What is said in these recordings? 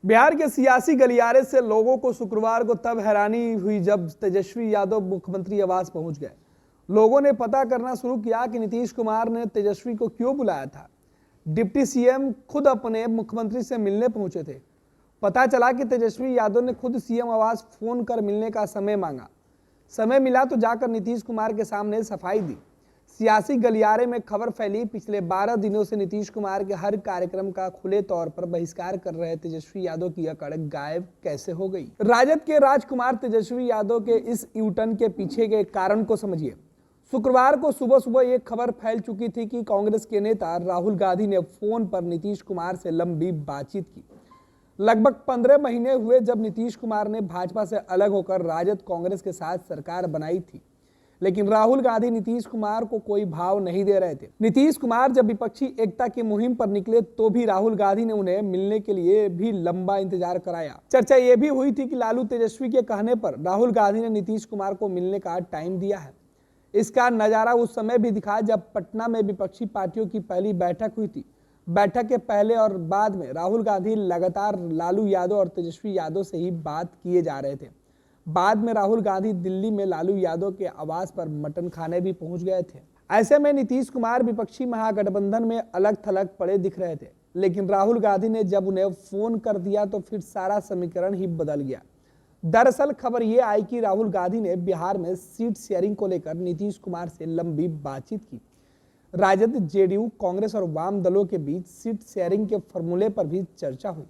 बिहार के सियासी गलियारे से लोगों को शुक्रवार को तब हैरानी हुई जब तेजस्वी यादव मुख्यमंत्री आवास पहुंच गए। लोगों ने पता करना शुरू किया कि नीतीश कुमार ने तेजस्वी को क्यों बुलाया था। डिप्टी सीएम खुद अपने मुख्यमंत्री से मिलने पहुंचे थे। पता चला कि तेजस्वी यादव ने खुद सीएम आवास फोन कर मिलने का समय मांगा। समय मिला तो जाकर नीतीश कुमार के सामने सफाई दी। सियासी गलियारे में खबर फैली, पिछले 12 दिनों से नीतीश कुमार के हर कार्यक्रम का खुले तौर पर बहिष्कार कर रहे तेजस्वी यादव की अकड़ गायब कैसे हो गई। राजद के राजकुमार तेजस्वी यादव के इस यूटर्न के पीछे के कारण को समझिए। शुक्रवार को सुबह सुबह एक खबर फैल चुकी थी कि कांग्रेस के नेता राहुल गांधी ने फोन पर नीतीश कुमार से लंबी बातचीत की। लगभग 15 महीने हुए जब नीतीश कुमार ने भाजपा से अलग होकर राजद कांग्रेस के साथ सरकार बनाई थी, लेकिन राहुल गांधी नीतीश कुमार को कोई भाव नहीं दे रहे थे। नीतीश कुमार जब विपक्षी एकता की मुहिम पर निकले तो भी राहुल गांधी ने उन्हें मिलने के लिए भी लंबा इंतजार कराया। चर्चा यह भी हुई थी कि लालू तेजस्वी के कहने पर राहुल गांधी ने नीतीश कुमार को मिलने का टाइम दिया है। इसका नजारा उस समय भी दिखा जब पटना में विपक्षी पार्टियों की पहली बैठक हुई थी। बैठक के पहले और बाद में राहुल गांधी लगातार लालू यादव और तेजस्वी यादव से ही बात किए जा रहे थे। बाद में राहुल गांधी दिल्ली में लालू यादव के आवास पर मटन खाने भी पहुंच गए थे। ऐसे में नीतीश कुमार विपक्षी महागठबंधन में अलग थलग पड़े दिख रहे थे, लेकिन राहुल गांधी ने जब उन्हें फोन कर दिया तो फिर सारा समीकरण ही बदल गया। दरअसल खबर ये आई कि राहुल गांधी ने बिहार में सीट शेयरिंग को लेकर नीतीश कुमार से लंबी बातचीत की। राजद, जेडीयू, कांग्रेस और वाम दलों के बीच सीट शेयरिंग के फॉर्मूले पर भी चर्चा हुई।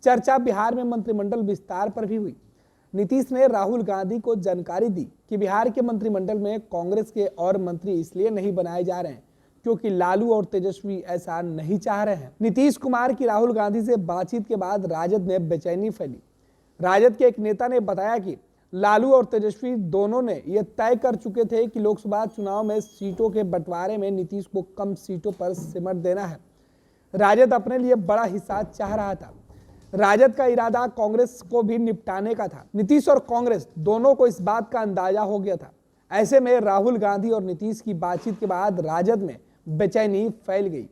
चर्चा बिहार में मंत्रिमंडल विस्तार पर भी हुई। नीतीश ने राहुल गांधी को जानकारी दी कि बिहार के मंत्रिमंडल में कांग्रेस के और मंत्री इसलिए नहीं बनाए जा रहे हैं क्योंकि लालू और तेजस्वी ऐसा नहीं चाह रहे हैं। नीतीश कुमार की राहुल गांधी से बातचीत के बाद राजद में बेचैनी फैली। राजद के एक नेता ने बताया कि लालू और तेजस्वी दोनों ने यह तय कर चुके थे कि लोकसभा चुनाव में सीटों के बंटवारे में नीतीश को कम सीटों पर सिमट देना है। राजद अपने लिए बड़ा हिस्सा चाह रहा था। राजद का इरादा कांग्रेस को भी निपटाने का था। नीतीश और कांग्रेस दोनों को इस बात का अंदाजा हो गया था। ऐसे में राहुल गांधी और नीतीश की बातचीत के बाद राजद में बेचैनी फैल गई।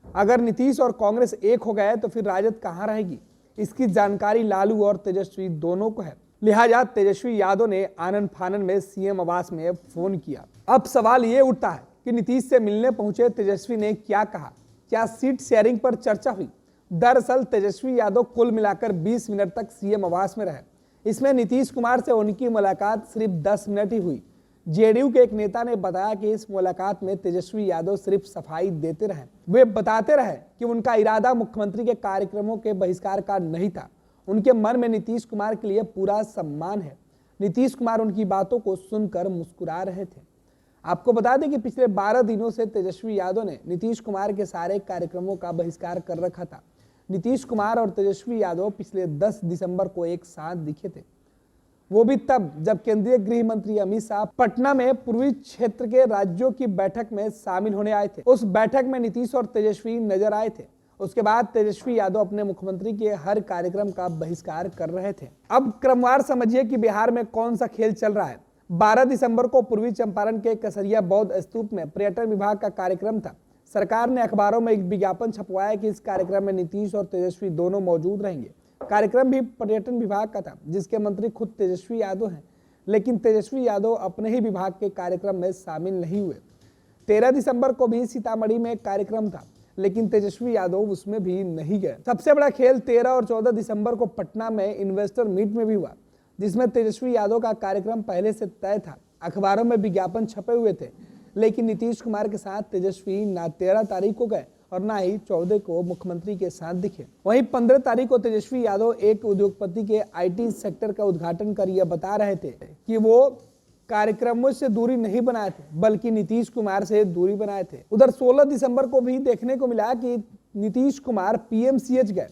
अगर नीतीश और कांग्रेस एक हो गए तो फिर राजद कहां रहेगी, इसकी जानकारी लालू और तेजस्वी दोनों को है। लिहाजा तेजस्वी यादव ने आनन फानन में सीएम आवास में फोन किया। अब सवाल ये उठता है कि नीतीश से मिलने पहुंचे तेजस्वी ने क्या कहा। क्या सीट शेयरिंग पर चर्चा हुई? दरअसल तेजस्वी यादव कुल मिलाकर 20 मिनट तक सीएम आवास में रहे। इसमें नीतीश कुमार से उनकी मुलाकात सिर्फ 10 मिनट ही हुई। जेडीयू के एक नेता ने बताया कि इस मुलाकात में तेजस्वी यादव सिर्फ सफाई देते रहे। वे बताते रहे कि उनका इरादा मुख्यमंत्री के कार्यक्रमों के बहिष्कार का नहीं था। उनके मन में नीतीश कुमार के लिए पूरा सम्मान है। नीतीश कुमार उनकी बातों को सुनकर मुस्कुरा रहे थे। आपको बता दें कि पिछले 12 दिनों से तेजस्वी यादव ने नीतीश कुमार के सारे कार्यक्रमों का बहिष्कार कर रखा था। नीतीश कुमार और तेजस्वी यादव पिछले 10 दिसंबर को एक साथ दिखे थे, वो भी तब जब केंद्रीय गृह मंत्री अमित शाह पटना में पूर्वी क्षेत्र के राज्यों की बैठक में शामिल होने आए थे। उस बैठक में नीतीश और तेजस्वी नजर आए थे। उसके बाद तेजस्वी यादव अपने मुख्यमंत्री के हर कार्यक्रम का बहिष्कार कर रहे थे। अब क्रमवार समझिए कि बिहार में कौन सा खेल चल रहा है। 12 दिसंबर को पूर्वी चंपारण के कसरिया बौद्ध स्तूप में पर्यटन विभाग का कार्यक्रम था। सरकार ने अखबारों में एक विज्ञापन छपवाया कि इस कार्यक्रम में नीतीश और तेजस्वी दोनों मौजूद रहेंगे। कार्यक्रम भी पर्यटन विभाग का था, जिसके मंत्री खुद तेजस्वी यादव हैं, लेकिन तेजस्वी यादव अपने ही विभाग के कार्यक्रम में शामिल नहीं हुए। 13 दिसंबर को भी सीतामढ़ी में एक कार्यक्रम था, लेकिन तेजस्वी यादव उसमें भी नहीं गए। सबसे बड़ा खेल 13 और 14 दिसंबर को पटना में इन्वेस्टर मीट में भी हुआ, जिसमें तेजस्वी यादव का कार्यक्रम पहले से तय था। अखबारों में विज्ञापन छपे हुए थे, लेकिन नीतीश कुमार के साथ तेजस्वी ना 13 तारीख को गए और ना ही 14 को मुख्यमंत्री के साथ दिखे। वहीं 15 तारीख को तेजस्वी यादव एक उद्योगपति के आईटी सेक्टर का उद्घाटन कर यह बता रहे थे कि वो कार्यक्रमों से दूरी नहीं बनाए थे, बल्कि नीतीश कुमार से दूरी बनाए थे। उधर 16 दिसंबर को भी देखने को मिला कि नीतीश कुमार पीएमसीएच गए।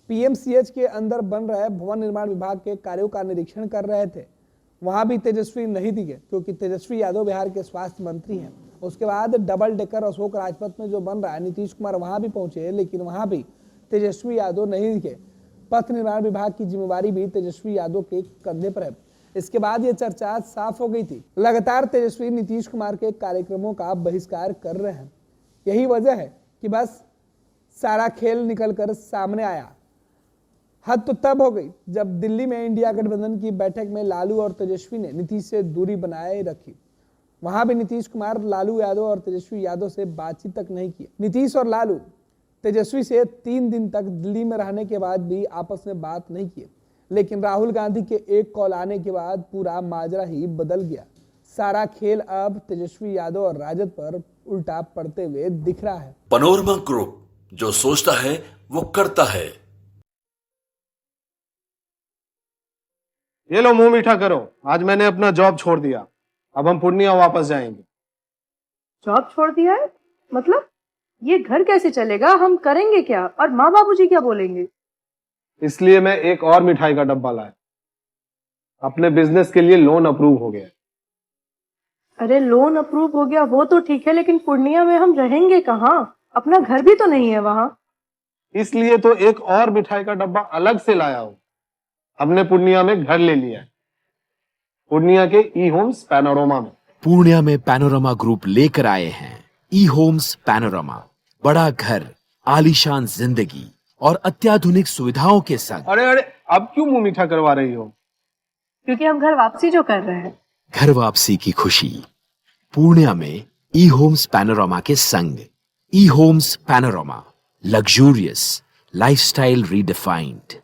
पीएमसीएच के अंदर बन रहे भवन निर्माण विभाग के कार्यों का निरीक्षण कर रहे थे। वहां भी तेजस्वी नहीं दिखे, क्योंकि तेजस्वी यादव बिहार के स्वास्थ्य मंत्री हैं। उसके बाद डबल डेकर अशोक राजपथ में जो बन रहा है, नीतीश कुमार वहां भी पहुंचे, लेकिन वहां भी तेजस्वी यादव नहीं दिखे। पथ निर्माण विभाग की जिम्मेवारी भी तेजस्वी यादव के कंधे पर है। इसके बाद ये चर्चा साफ हो गई थी। लगातार तेजस्वी नीतीश कुमार के कार्यक्रमों का बहिष्कार कर रहे हैं। यही वजह है कि बस सारा खेल निकलकर सामने आया। हद तो तब हो गई जब दिल्ली में इंडिया गठबंधन की बैठक में लालू और तेजस्वी ने नीतीश से दूरी बनाए रखी। वहां भी नीतीश कुमार लालू यादव और तेजस्वी यादव से बातचीत तक नहीं की। नीतीश और लालू तेजस्वी से 3 दिन तक दिल्ली में रहने के बाद भी आपस में बात नहीं की। लेकिन राहुल गांधी के एक कॉल आने के बाद पूरा माजरा ही बदल गया। सारा खेल अब तेजस्वी यादव और राजद पर उल्टा पड़ते हुए दिख रहा है। पैनोरमा ग्रुप, जो सोचता है वो करता है। ये लो मुंह मीठा करो, आज मैंने अपना जॉब छोड़ दिया। अब हम पूर्णिया वापस जाएंगे। जॉब छोड़ दिया है? मतलब ये घर कैसे चलेगा? हम करेंगे क्या? और माँ बाबूजी क्या बोलेंगे? इसलिए मैं एक और मिठाई का डब्बा लाया। अपने बिजनेस के लिए लोन अप्रूव हो गया। अरे लोन अप्रूव हो गया वो तो ठीक है, लेकिन पूर्णिया में हम रहेंगे कहाँ? अपना घर भी तो नहीं है वहां। इसलिए तो एक और मिठाई का डब्बा अलग से लाया हूं। हमने पूर्णिया में घर ले लिया है, पूर्णिया के ई होम्स पैनोरमा में। पूर्णिया में पैनोरमा ग्रुप लेकर आए हैं ई होम्स पैनोरमा। बड़ा घर, आलीशान जिंदगी और अत्याधुनिक सुविधाओं के संग। अरे अरे, अब क्यों मुंह मीठा करवा रही हो? क्योंकि हम घर वापसी जो कर रहे हैं। घर वापसी की खुशी पूर्णिया में ई होम्स पैनोरमा के संग। ई homes panorama, luxurious lifestyle redefined.